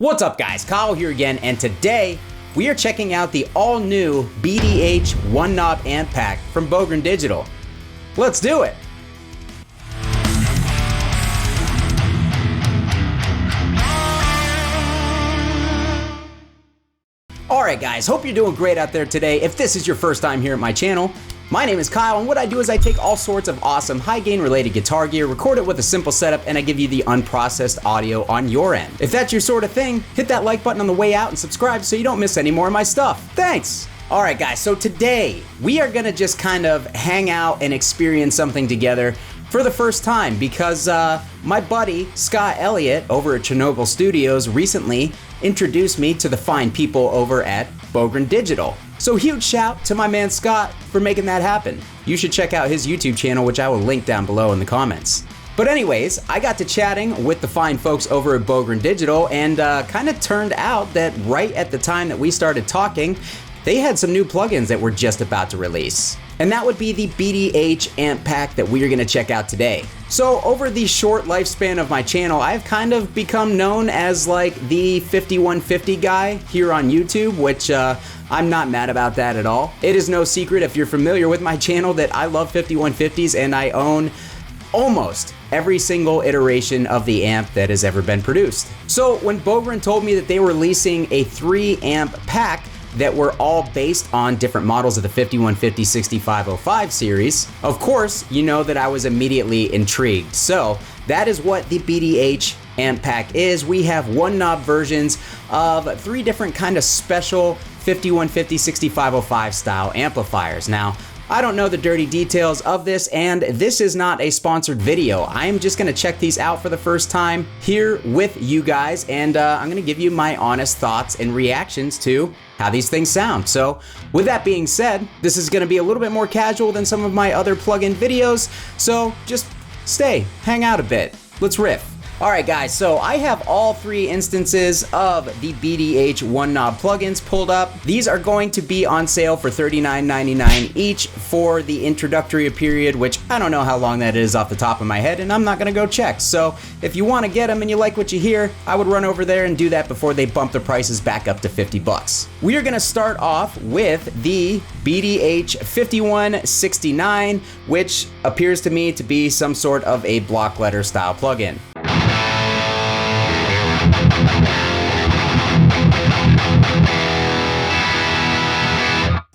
What's up guys, Kyle here again, and today we are checking out the all-new BDH one knob amp pack from Bogren Digital. Let's do it! Alright guys, hope you're doing great out there today. If this is your first time here at my channel, my name is Kyle, and what I do is I take all sorts of awesome high-gain related guitar gear, record it with a simple setup, and I give you the unprocessed audio on your end. If that's your sort of thing, hit that like button on the way out and subscribe so you don't miss any more of my stuff. Thanks! Alright guys, so today we are gonna just kind of hang out and experience something together for the first time because my buddy Scott Elliott over at Chernobyl Studios recently introduced me to the fine people over at Bogren Digital. So huge shout to my man Scott for making that happen. You should check out his YouTube channel, which I will link down below in the comments. But anyways, I got to chatting with the fine folks over at Bogren Digital, and kind of turned out that right at the time that we started talking, they had some new plugins that were just about to release. And that would be the BDH amp pack that we are gonna check out today. So over the short lifespan of my channel, I've kind of become known as like the 5150 guy here on YouTube, which I'm not mad about that at all. It is no secret if you're familiar with my channel that I love 5150s and I own almost every single iteration of the amp that has ever been produced. So when Bogren told me that they were releasing a 3 amp pack that were all based on different models of the 5150-6505 series, of course, you know that I was immediately intrigued. So that is what the BDH amp pack is. We have one knob versions of 3 different kind of special 5150-6505 style amplifiers. Now, I don't know the dirty details of this, and this is not a sponsored video. I am just gonna check these out for the first time here with you guys, and I'm gonna give you my honest thoughts and reactions to how these things sound. So with that being said, this is gonna be a little bit more casual than some of my other plugin videos, so just hang out a bit. Let's riff. Alright guys, so I have all 3 instances of the BDH one knob plugins pulled up. These are going to be on sale for $39.99 each for the introductory period, which I don't know how long that is off the top of my head, and I'm not gonna go check. So if you wanna get them and you like what you hear, I would run over there and do that before they bump the prices back up to 50 bucks. We are gonna start off with the BDH 5169, which appears to me to be some sort of a block letter style plugin.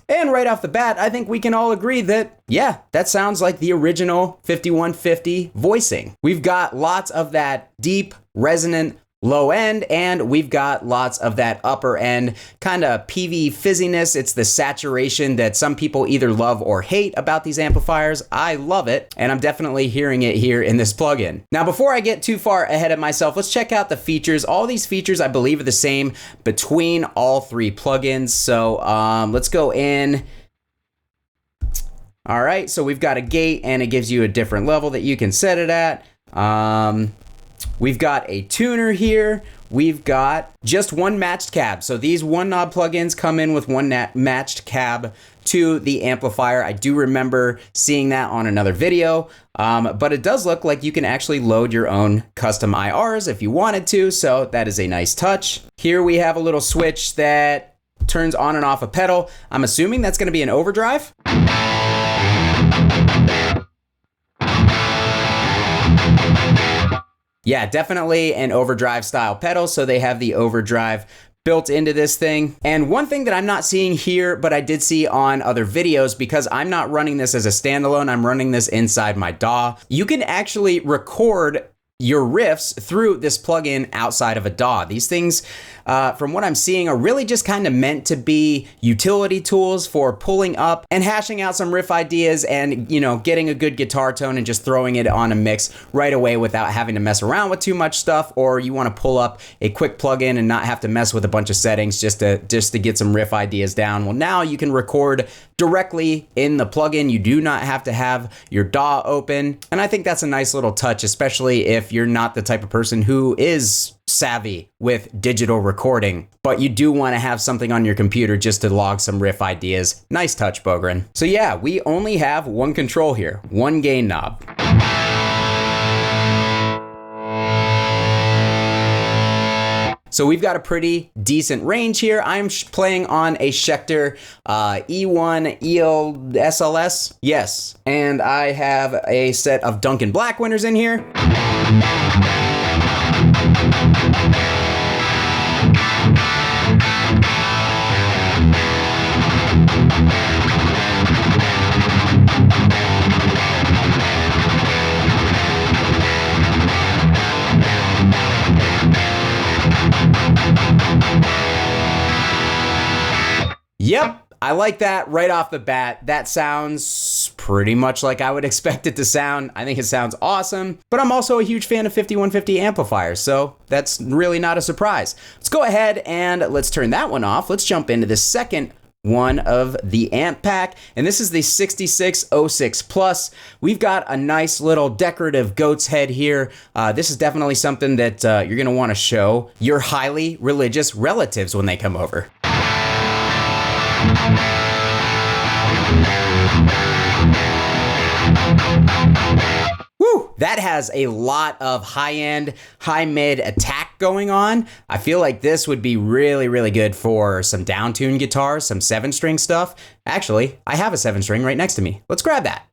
And right off the bat, I think we can all agree that, yeah, that sounds like the original 5150 voicing. We've got lots of that deep, resonant, low end, and we've got lots of that upper end kind of PV fizziness. It's the saturation that some people either love or hate about these amplifiers. I love it, and I'm definitely hearing it here in this plugin. Now, before I get too far ahead of myself, let's check out the features. All these features, I believe, are the same between all 3 plugins. So let's go in. All right, so we've got a gate, and it gives you a different level that you can set it at. We've got a tuner here. We've got just one matched cab. So these one knob plugins come in with one matched cab to the amplifier. I do remember seeing that on another video, but it does look like you can actually load your own custom IRs if you wanted to, so that is a nice touch. Here we have a little switch that turns on and off a pedal. I'm assuming that's gonna be an overdrive. Yeah, definitely an overdrive style pedal, so they have the overdrive built into this thing. And one thing that I'm not seeing here, but I did see on other videos, because I'm not running this as a standalone, I'm running this inside my DAW, you can actually record your riffs through this plugin outside of a DAW. These things, from what I'm seeing, are really just kind of meant to be utility tools for pulling up and hashing out some riff ideas and, you know, getting a good guitar tone and just throwing it on a mix right away without having to mess around with too much stuff, or you want to pull up a quick plugin and not have to mess with a bunch of settings just to get some riff ideas down. Well, now you can record directly in the plugin. You do not have to have your DAW open, and I think that's a nice little touch, especially if you're not the type of person who is savvy with digital recording, but you do want to have something on your computer just to log some riff ideas. Nice touch, Bogren. So yeah, we only have one control here, one gain knob. So we've got a pretty decent range here. I'm playing on a Schecter E1 EL SLS. Yes. And I have a set of Duncan Blackwinders in here. Yep, I like that right off the bat. That sounds pretty much like I would expect it to sound. I think it sounds awesome, but I'm also a huge fan of 5150 amplifiers, so that's really not a surprise. Let's go ahead and let's turn that one off. Let's jump into the second one of the amp pack, and this is the 6606 Plus. We've got a nice little decorative goat's head here. This is definitely something that you're gonna wanna show your highly religious relatives when they come over. Woo! That has a lot of high-end, high-mid attack going on. I feel like this would be really, really good for some down-tuned guitars, some 7-string stuff. Actually, I have a 7-string right next to me. Let's grab that.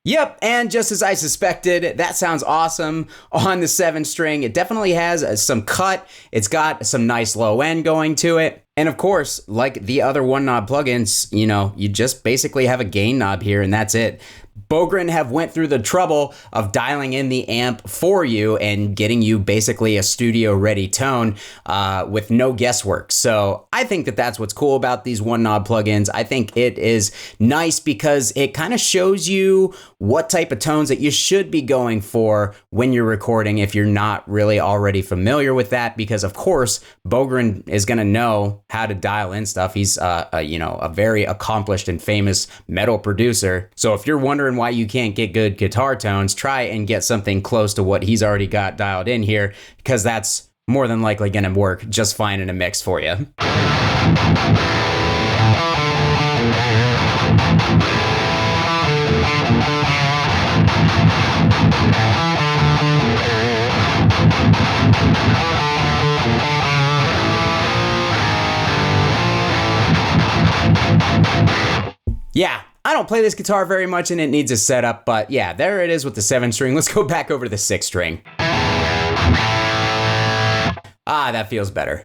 Yep, and just as I suspected, that sounds awesome on the 7-string. It definitely has some cut. It's got some nice low end going to it. And of course, like the other one knob plugins, you know, you just basically have a gain knob here and that's it. Bogren have went through the trouble of dialing in the amp for you and getting you basically a studio ready tone with no guesswork. So I think that that's what's cool about these one knob plugins. I think it is nice because it kind of shows you what type of tones that you should be going for when you're recording if you're not really already familiar with that, because of course Bogren is going to know how to dial in stuff. He's you know, a very accomplished and famous metal producer. So if you're wondering why you can't get good guitar tones, try and get something close to what he's already got dialed in here, because that's more than likely going to work just fine in a mix for you. Yeah, I don't play this guitar very much and it needs a setup, but yeah, there it is with the 7-string. Let's go back over to the 6-string. Ah, that feels better.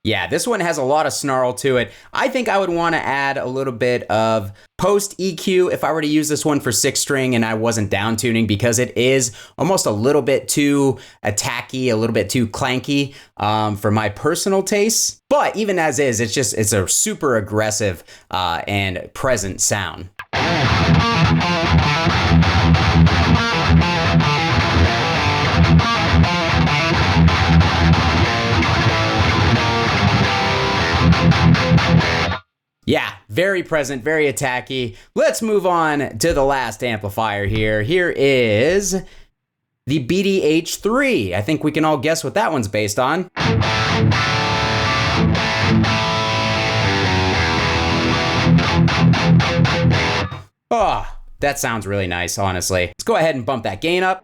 Yeah, this one has a lot of snarl to it. I think I would want to add a little bit of post EQ if I were to use this one for 6-string and I wasn't down tuning, because it is almost a little bit too attacky, a little bit too clanky for my personal tastes. But even as is, it's a super aggressive and present sound. Yeah, very present, very attacky. Let's move on to the last amplifier here. Here is the BDH3. I think we can all guess what that one's based on. Oh, that sounds really nice, honestly. Let's go ahead and bump that gain up.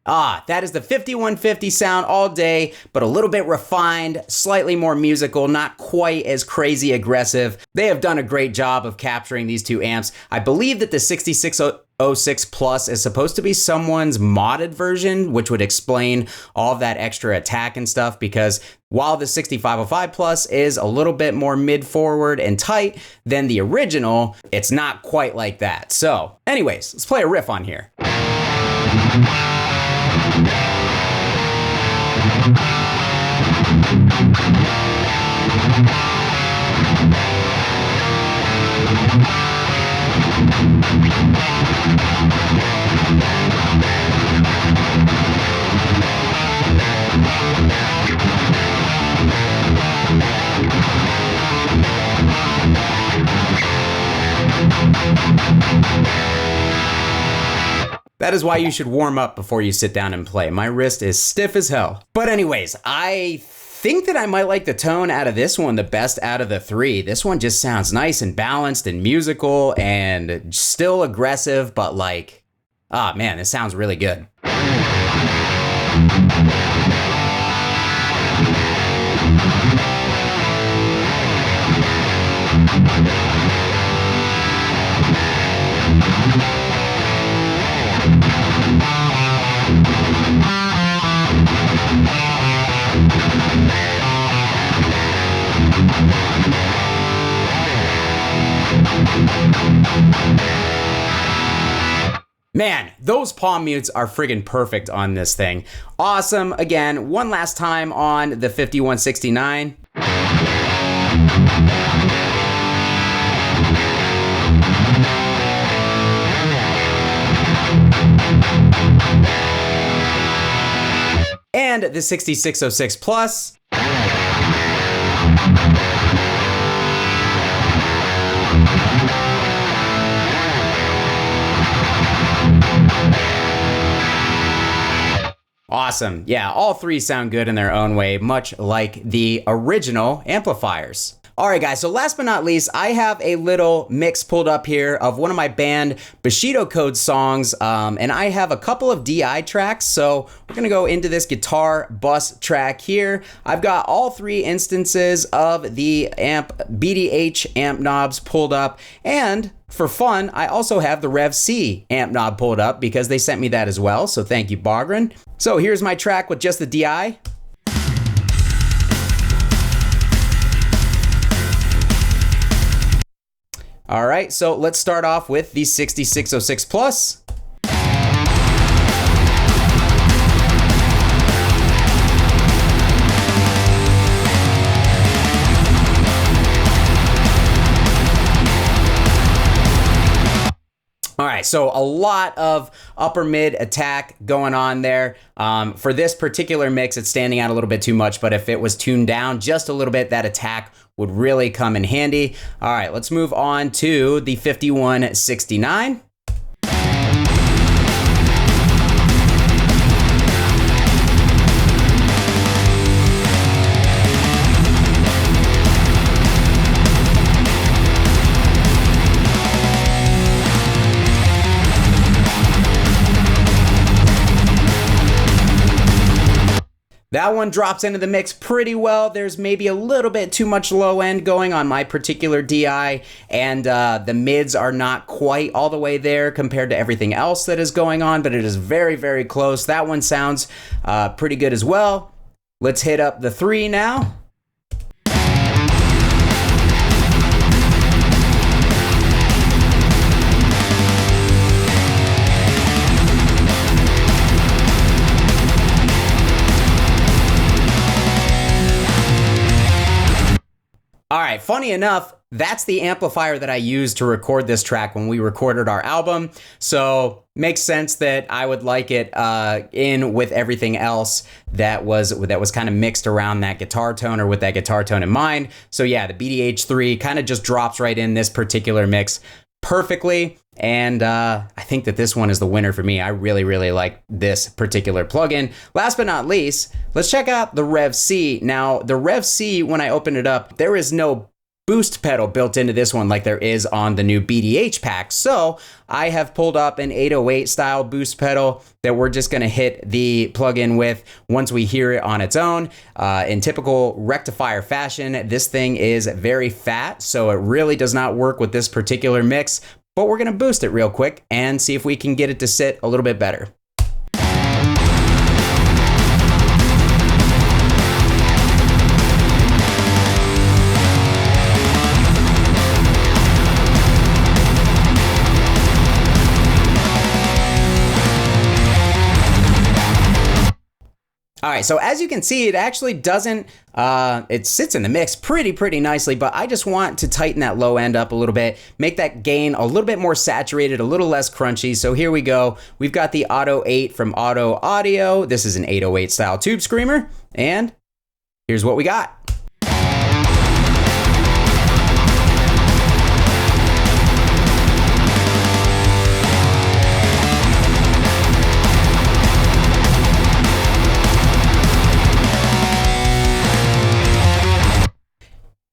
Ah, that is the 5150 sound all day, but a little bit refined, slightly more musical, not quite as crazy aggressive. They have done a great job of capturing these two amps. I believe that the 6606 Plus is supposed to be someone's modded version, which would explain all of that extra attack and stuff, because while the 6505 Plus is a little bit more mid-forward and tight than the original, it's not quite like that. So anyways, let's play a riff on here. That is why you should warm up before you sit down and play. My wrist is stiff as hell. But anyways, I think that I might like the tone out of this one the best out of the three. This one just sounds nice and balanced and musical and still aggressive, but like, ah, man, this sounds really good. Man, those palm mutes are friggin' perfect on this thing. Awesome. Again, one last time on the 5169. And the 6606 Plus. Awesome. Yeah, all three sound good in their own way, much like the original amplifiers. All right, guys, so last but not least, I have a little mix pulled up here of one of my band Bushido Code songs, and I have a couple of DI tracks, so we're gonna go into this guitar bus track here. I've got all three instances of the amp BDH amp knobs pulled up, and for fun, I also have the Rev C amp knob pulled up because they sent me that as well, so thank you, Bogren. So here's my track with just the DI. All right, so let's start off with the 6606 Plus. All right, so a lot of upper mid attack going on there. For this particular mix, it's standing out a little bit too much, but if it was tuned down just a little bit, that attack would really come in handy. All right, let's move on to the 5169. That one drops into the mix pretty well. There's maybe a little bit too much low end going on my particular DI, and the mids are not quite all the way there compared to everything else that is going on, but it is very, very close. That one sounds pretty good as well. Let's hit up the 3 now. All right, funny enough, that's the amplifier that I used to record this track when we recorded our album. So makes sense that I would like it in with everything else that was kind of mixed around that guitar tone or with that guitar tone in mind. So yeah, the BDH3 kind of just drops right in this particular mix perfectly. And I think that this one is the winner for me. I really, really like this particular plugin. Last but not least, let's check out the Rev C. Now, the Rev C, when I open it up, there is no boost pedal built into this one like there is on the new BDH pack. So I have pulled up an 808 style boost pedal that we're just gonna hit the plugin with once we hear it on its own. In typical rectifier fashion, this thing is very fat, so it really does not work with this particular mix. But we're gonna boost it real quick and see if we can get it to sit a little bit better. All right, so as you can see, it actually doesn't, it sits in the mix pretty nicely, but I just want to tighten that low end up a little bit, make that gain a little bit more saturated, a little less crunchy. So here we go. We've got the Auto 8 from Auto Audio. This is an 808 style tube screamer, and here's what we got.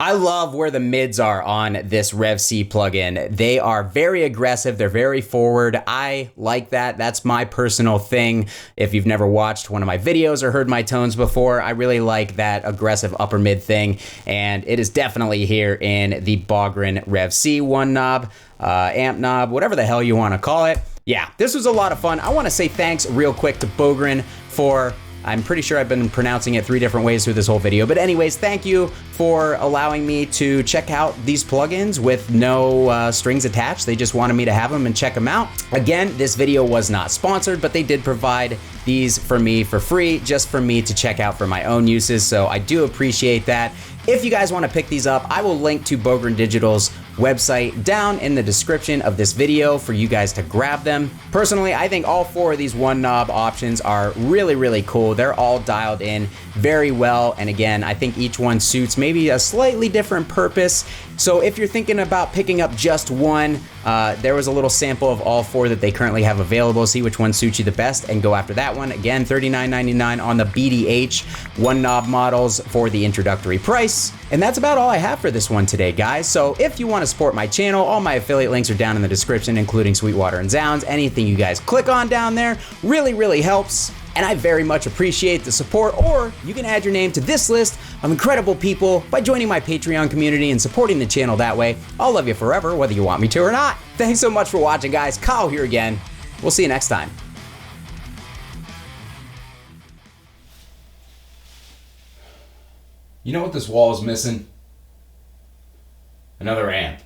I love where the mids are on this Rev C plugin. They are very aggressive. They're very forward. I like that. That's my personal thing. If you've never watched one of my videos or heard my tones before, I really like that aggressive upper mid thing. And it is definitely here in the Bogren Rev C one knob, amp knob, whatever the hell you want to call it. Yeah, this was a lot of fun. I want to say thanks real quick to Bogren for, I'm pretty sure I've been pronouncing it 3 different ways through this whole video. But anyways, thank you for allowing me to check out these plugins with no strings attached. They just wanted me to have them and check them out. Again, this video was not sponsored, but they did provide these for me for free, just for me to check out for my own uses. So I do appreciate that. If you guys want to pick these up, I will link to Bogren Digital's website down in the description of this video for you guys to grab them. Personally, I think all 4 of these one knob options are really, really cool. They're all dialed in very well. And again, I think each one suits maybe a slightly different purpose. So if you're thinking about picking up just one, there was a little sample of all 4 that they currently have available. See which one suits you the best and go after that one. Again, $39.99 on the BDH one knob models for the introductory price. And that's about all I have for this one today, guys. So if you want to support my channel, all my affiliate links are down in the description, including Sweetwater and Zounds. Anything you guys click on down there really, really helps. And I very much appreciate the support, or you can add your name to this list of incredible people by joining my Patreon community and supporting the channel that way. I'll love you forever, whether you want me to or not. Thanks so much for watching, guys. Kyle here again. We'll see you next time. You know what this wall is missing? Another amp.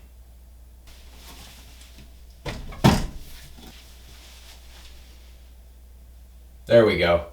There we go.